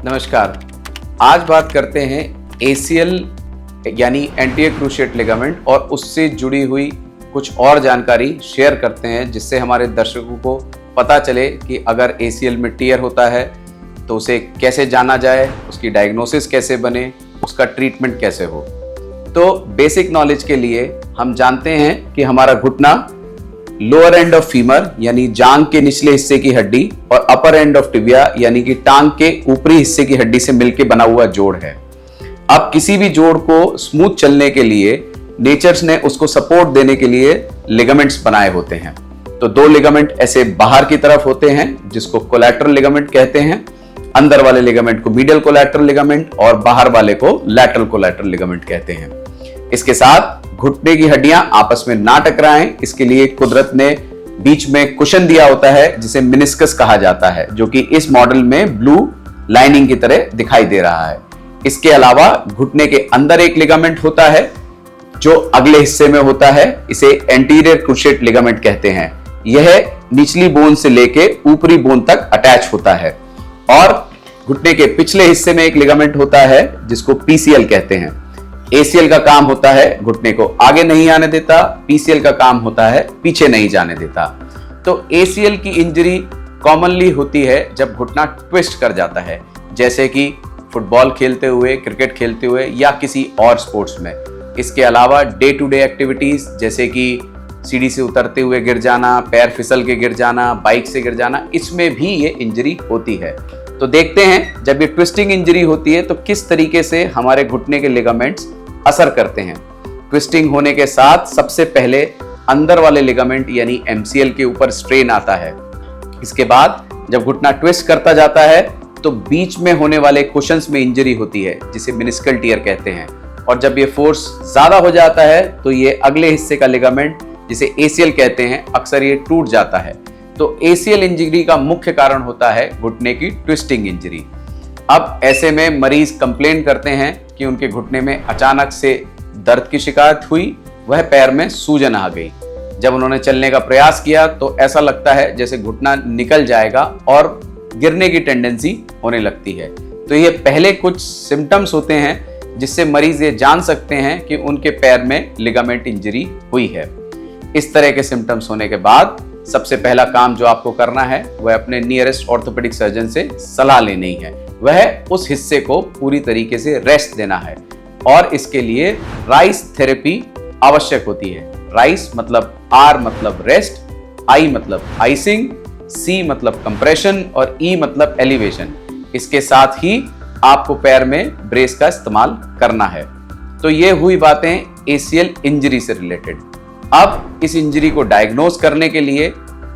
नमस्कार। आज बात करते हैं ACL यानी एंटीरियर क्रूशिएट लिगामेंट और उससे जुड़ी हुई कुछ और जानकारी शेयर करते हैं, जिससे हमारे दर्शकों को पता चले कि अगर ACL में टियर होता है तो उसे कैसे जाना जाए, उसकी डायग्नोसिस कैसे बने, उसका ट्रीटमेंट कैसे हो। तो बेसिक नॉलेज के लिए हम जानते हैं कि हमारा घुटना लोअर एंड ऑफ फीमर यानी जांघ के निचले हिस्से की हड्डी और अपर एंड ऑफ टिबिया यानी कि टांग के ऊपरी हिस्से की हड्डी से मिलकर बना हुआ जोड़ है। अब किसी भी जोड़ को स्मूथ चलने के लिए नेचर्स ने उसको सपोर्ट देने के लिए लिगामेंट्स बनाए होते हैं। तो दो लिगामेंट ऐसे बाहर की तरफ होते हैं जिसको कोलैटरल लिगामेंट कहते हैं। अंदर वाले लिगामेंट को मीडियल कोलैटरल लिगामेंट और बाहर वाले को लैटरल कोलैटरल लिगामेंट कहते हैं। इसके साथ घुटने की हड्डियां आपस में ना टकराएं, इसके लिए कुदरत ने बीच में कुशन दिया होता है जिसे मेनिस्कस कहा जाता है, जो कि इस मॉडल में ब्लू लाइनिंग की तरह दिखाई दे रहा है। इसके अलावा घुटने के अंदर एक लिगामेंट होता है जो अगले हिस्से में होता है, इसे एंटीरियर क्रूशिएट लिगामेंट कहते हैं। यह निचली बोन से लेके ऊपरी बोन तक अटैच होता है। और घुटने के पिछले हिस्से में एक लिगामेंट होता है जिसको PCL कहते हैं। ACL का काम होता है घुटने को आगे नहीं आने देता, PCL का काम होता है पीछे नहीं जाने देता। तो ACL की इंजरी कॉमनली होती है जब घुटना ट्विस्ट कर जाता है, जैसे कि फुटबॉल खेलते हुए, क्रिकेट खेलते हुए या किसी और स्पोर्ट्स में। इसके अलावा डे टू डे एक्टिविटीज जैसे कि सीढ़ी से उतरते हुए गिर जाना, पैर फिसल के गिर जाना, बाइक से गिर जाना, इसमें भी ये इंजरी होती है। तो देखते हैं जब ये ट्विस्टिंग इंजरी होती है तो किस तरीके से हमारे घुटने के लिगामेंट्स असर करते हैं। ट्विस्टिंग होने के साथ सबसे पहले अंदर वाले लिगामेंट यानी MCL के ऊपर स्ट्रेन आता है। इसके बाद जब घुटना ट्विस्ट करता जाता है तो बीच में होने वाले कुशन्स में इंजरी होती है जिसे मेनिस्कल टियर कहते हैं। और जब ये फोर्स ज्यादा हो जाता है तो ये अगले हिस्से का लिगामेंट जिसे ACL कहते हैं, अक्सर ये टूट जाता है। तो ACL इंजरी का मुख्य कारण होता है घुटने की ट्विस्टिंग इंजरी। अब ऐसे में मरीज कंप्लेन करते हैं कि उनके घुटने में अचानक से दर्द की शिकायत हुई, वह पैर में सूजन आ गई। जब उन्होंने चलने का प्रयास किया तो ऐसा लगता है जैसे घुटना निकल जाएगा और गिरने की टेंडेंसी होने लगती है। तो ये पहले कुछ सिम्टम्स होते हैं जिससे मरीज ये जान सकते हैं कि उनके पैर में लिगामेंट इंजरी हुई है। इस तरह के सिम्टम्स होने के बाद सबसे पहला काम जो आपको करना है वह अपने नियरेस्ट ऑर्थोपेडिक सर्जन से सलाह लेनी है। वह उस हिस्से को पूरी तरीके से रेस्ट देना है और इसके लिए राइस थेरेपी आवश्यक होती है। राइस मतलब R मतलब रेस्ट, I मतलब आइसिंग, C मतलब कंप्रेशन और E मतलब एलिवेशन। इसके साथ ही आपको पैर में ब्रेस का इस्तेमाल करना है। तो ये हुई बातें ACL इंजरी से रिलेटेड। अब इस इंजरी को डायग्नोज करने के लिए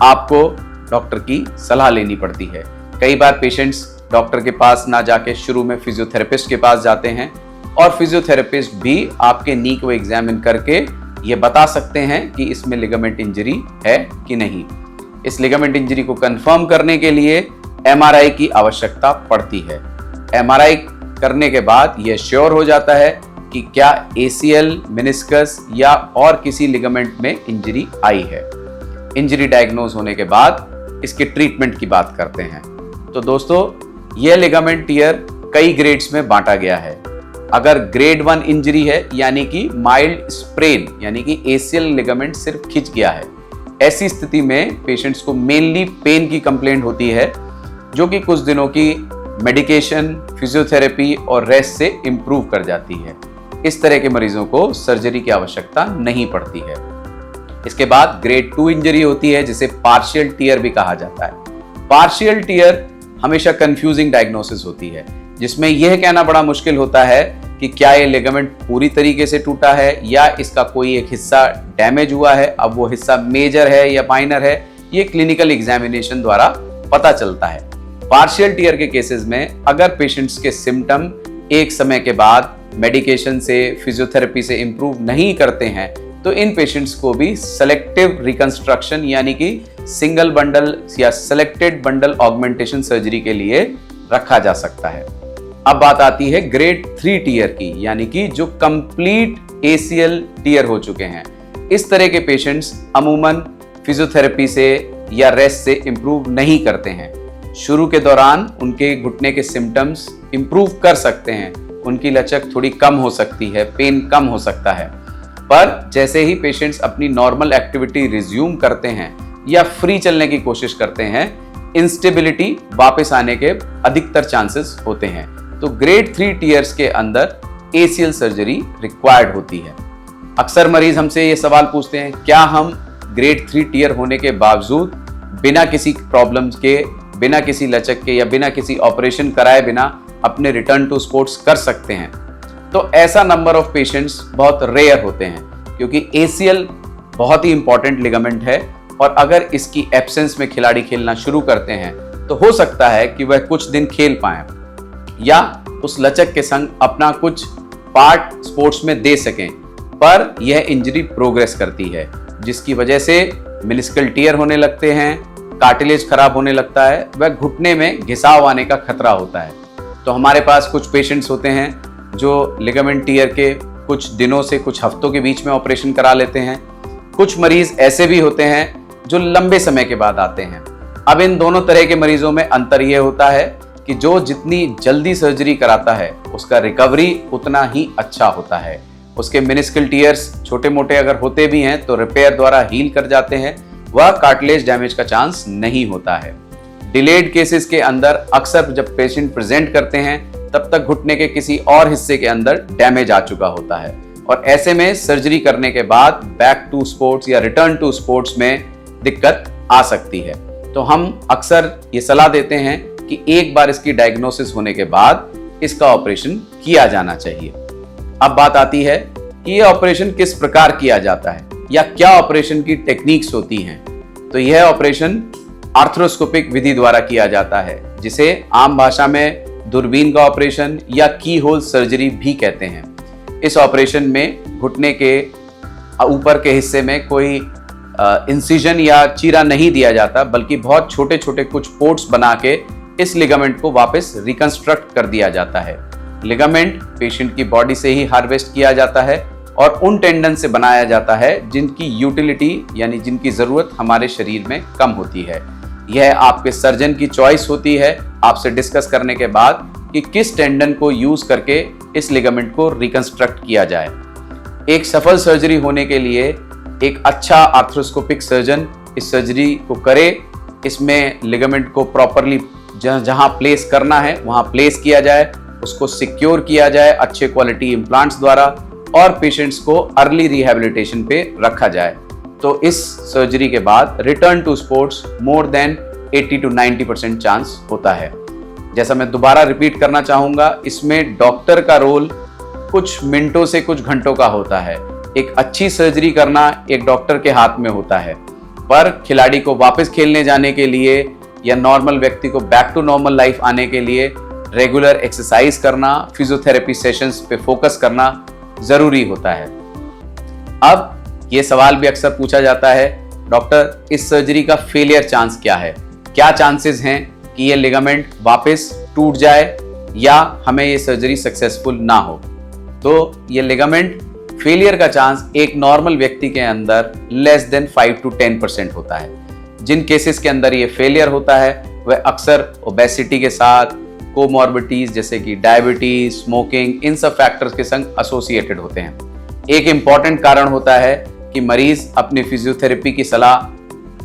आपको डॉक्टर की सलाह लेनी पड़ती है। कई बार पेशेंट्स डॉक्टर के पास ना जाके शुरू में फिजियोथेरेपिस्ट के पास जाते हैं और फिजियोथेरेपिस्ट भी आपके नी को एग्जामिन करके ये बता सकते हैं कि इसमें लिगामेंट इंजरी है कि नहीं। इस लिगामेंट इंजरी को कंफर्म करने के लिए MRI की आवश्यकता पड़ती है। MRI करने के बाद यह श्योर हो जाता है कि क्या ACL, मेनिस्कस या और किसी लिगामेंट में इंजरी आई है। इंजरी डायग्नोज होने के बाद इसके ट्रीटमेंट की बात करते हैं। तो दोस्तों, यह लिगामेंट टियर कई ग्रेड्स में बांटा गया है। अगर ग्रेड 1 इंजरी है यानी कि माइल्ड स्प्रेन यानी कि ACL लिगामेंट सिर्फ खिंच गया है, ऐसी स्थिति में पेशेंट्स को मेनली पेन की कंप्लेंट होती है जो कि कुछ दिनों की मेडिकेशन, फिजियोथेरेपी और रेस्ट से इंप्रूव कर जाती है। इस तरह के मरीजों को सर्जरी की आवश्यकता नहीं पड़ती है। इसके बाद ग्रेड 2 इंजरी होती है जिसे पार्शियल टियर भी कहा जाता है। पार्शियल टियर हमेशा कंफ्यूजिंग डायग्नोसिस होती है, जिसमें यह कहना बड़ा मुश्किल होता है कि क्या ये लिगामेंट पूरी तरीके से टूटा है या इसका कोई एक हिस्सा डैमेज हुआ है। अब वो हिस्सा मेजर है या माइनर है, ये क्लिनिकल एग्जामिनेशन द्वारा पता चलता है। पार्शियल टियर के केसेस में अगर पेशेंट्स के सिम्टम एक समय के बाद मेडिकेशन से, फिजियोथेरेपी से इंप्रूव नहीं करते हैं तो इन पेशेंट्स को भी सेलेक्टिव रिकंस्ट्रक्शन यानी कि सिंगल बंडल या सेलेक्टेड बंडल ऑगमेंटेशन सर्जरी के लिए रखा जा सकता है। अब बात आती है ग्रेड 3 टियर की, यानी कि जो कंप्लीट ACL टियर हो चुके हैं। इस तरह के पेशेंट्स अमूमन फिजियोथेरेपी से या रेस्ट से इंप्रूव नहीं करते हैं। शुरू के दौरान उनके घुटने के सिम्टम्स इंप्रूव कर सकते हैं, उनकी लचक थोड़ी कम हो सकती है, पेन कम हो सकता है, पर जैसे ही पेशेंट्स अपनी नॉर्मल एक्टिविटी रिज्यूम करते हैं या फ्री चलने की कोशिश करते हैं, इंस्टेबिलिटी वापस आने के अधिकतर चांसेस होते हैं। तो ग्रेड 3 टीयर्स के अंदर ACL सर्जरी रिक्वायर्ड होती है। अक्सर मरीज हमसे ये सवाल पूछते हैं, क्या हम ग्रेड 3 टीयर होने के बावजूद बिना किसी प्रॉब्लम्स के, बिना किसी लचक के या बिना किसी ऑपरेशन कराए बिना अपने रिटर्न टू स्पोर्ट्स कर सकते हैं? तो ऐसा नंबर ऑफ पेशेंट्स बहुत रेयर होते हैं, क्योंकि ACL बहुत ही इंपॉर्टेंट लिगामेंट है और अगर इसकी एब्सेंस में खिलाड़ी खेलना शुरू करते हैं तो हो सकता है कि वह कुछ दिन खेल पाएं या उस लचक के संग अपना कुछ पार्ट स्पोर्ट्स में दे सकें, पर यह इंजरी प्रोग्रेस करती है, जिसकी वजह से मेनिस्कल टियर होने लगते हैं, कार्टिलेज खराब होने लगता है, वह घुटने में घिसाव आने का खतरा होता है। तो हमारे पास कुछ पेशेंट्स होते हैं जो लिगामेंट टियर के कुछ दिनों से कुछ हफ्तों के बीच में ऑपरेशन करा लेते हैं। कुछ मरीज ऐसे भी होते हैं जो लंबे समय के बाद आते हैं। अब इन दोनों तरह के मरीजों में अंतर यह होता है कि जो जितनी जल्दी सर्जरी कराता है उसका रिकवरी उतना ही अच्छा होता है। उसके मेनिस्कल टियर्स छोटे मोटे अगर होते भी हैं तो रिपेयर द्वारा हील कर जाते हैं, वह कार्टिलेज डैमेज का चांस नहीं होता है। डिलेड केसेस के अंदर अक्सर जब पेशेंट प्रेजेंट करते हैं तब तक घुटने के किसी और हिस्से के अंदर डैमेज आ चुका होता है और ऐसे में सर्जरी करने के बाद बैक टू स्पोर्ट्स या रिटर्न टू स्पोर्ट्स में दिक्कत आ सकती है। तो हम अक्सर ये सलाह देते हैं कि एक बार इसकी डायग्नोसिस होने के बाद इसका ऑपरेशन किया जाना चाहिए। अब बात आती है कि ये ऑपरेशन किस प्रकार किया जाता है या क्या ऑपरेशन की टेक्निक्स होती हैं। तो यह ऑपरेशन आर्थ्रोस्कोपिक विधि द्वारा किया जाता है, जिसे आम भाषा में दूरबीन का ऑपरेशन या की होल सर्जरी भी कहते हैं। इस ऑपरेशन में घुटने के ऊपर के हिस्से में कोई इंसिजन या चीरा नहीं दिया जाता, बल्कि बहुत छोटे छोटे कुछ पोर्ट्स बना के इस लिगामेंट को वापस रिकंस्ट्रक्ट कर दिया जाता है। लिगामेंट पेशेंट की बॉडी से ही हार्वेस्ट किया जाता है और उन टेंडन से बनाया जाता है जिनकी यूटिलिटी यानी जिनकी ज़रूरत हमारे शरीर में कम होती है। यह आपके सर्जन की चॉइस होती है आपसे डिस्कस करने के बाद कि किस टेंडन को यूज़ करके इस लिगामेंट को रिकंस्ट्रक्ट किया जाए। एक सफल सर्जरी होने के लिए एक अच्छा आर्थ्रोस्कोपिक सर्जन इस सर्जरी को करे, इसमें लिगामेंट को प्रॉपरली जहां प्लेस करना है वहां प्लेस किया जाए, उसको सिक्योर किया जाए अच्छे क्वालिटी इम्प्लांट्स द्वारा और पेशेंट्स को अर्ली रिहैबिलिटेशन पे रखा जाए। तो इस सर्जरी के बाद return to sports more than 80 to 90% chance होता है। जैसा मैं दोबारा रिपीट करना चाहूँगा, इसमें डॉक्टर का रोल कुछ मिनटों से कुछ घंटों का होता है। एक अच्छी सर्जरी करना एक डॉक्टर के हाथ में होता है, पर खिलाड़ी को वापस खेलने जाने के लिए या नॉर्मल व्यक्ति को बैक टू नॉर्मल लाइफ आने के लिए रेगुलर एक्सरसाइज करना, फिजियोथेरेपी सेशंस पे फोकस करना ज़रूरी होता है। अब ये सवाल भी अक्सर पूछा जाता है, डॉक्टर इस सर्जरी का फेलियर चांस क्या है? क्या चांसेस हैं कि ये लिगामेंट वापस टूट जाए या हमें ये सर्जरी सक्सेसफुल ना हो? तो ये लिगामेंट फेलियर का चांस एक नॉर्मल व्यक्ति के अंदर लेस देन 5 to 10% होता है। जिन केसेस के अंदर ये फेलियर होता है वह अक्सर ओबेसिटी के साथ कोमॉर्बिडिटीज जैसे कि डायबिटीज, स्मोकिंग, इन सब फैक्टर्स के संग एसोसिएटेड होते हैं। एक इम्पॉर्टेंट कारण होता है कि मरीज अपनी फिजियोथेरेपी की सलाह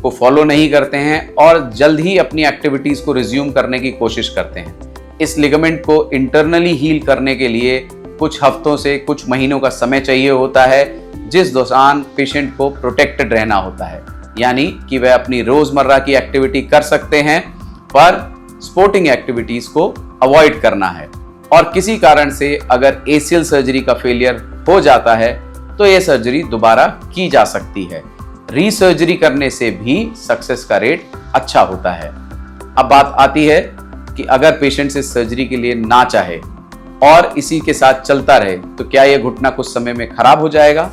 को फॉलो नहीं करते हैं और जल्द ही अपनी एक्टिविटीज को रिज्यूम करने की कोशिश करते हैं। इस लिगामेंट को इंटरनली हील करने के लिए कुछ हफ्तों से कुछ महीनों का समय चाहिए होता है, जिस दौरान पेशेंट को प्रोटेक्टेड रहना होता है, यानी कि वह अपनी रोजमर्रा की एक्टिविटी कर सकते हैं पर स्पोर्टिंग एक्टिविटीज को अवॉइड करना है। और किसी कारण से अगर ACL सर्जरी का फेलियर हो जाता है तो यह सर्जरी दोबारा की जा सकती है। रीसर्जरी करने से भी सक्सेस का रेट अच्छा होता है। अब बात आती है कि अगर पेशेंट इस सर्जरी के लिए ना चाहे और इसी के साथ चलता रहे तो क्या यह घुटना कुछ समय में खराब हो जाएगा?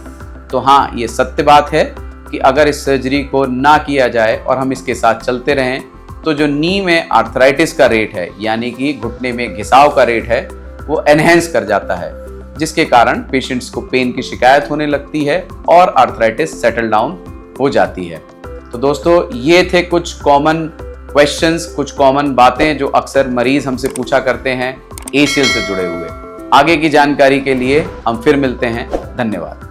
तो हाँ, ये सत्य बात है कि अगर इस सर्जरी को ना किया जाए और हम इसके साथ चलते रहें तो जो नी में आर्थराइटिस का रेट है यानी कि घुटने में घिसाव का रेट है वो एनहेंस कर जाता है, जिसके कारण पेशेंट्स को पेन की शिकायत होने लगती है और आर्थराइटिस सेटल डाउन हो जाती है। तो दोस्तों, ये थे कुछ कॉमन क्वेश्चंस, कुछ कॉमन बातें जो अक्सर मरीज हमसे पूछा करते हैं ACL से जुड़े हुए। आगे की जानकारी के लिए हम फिर मिलते हैं। धन्यवाद।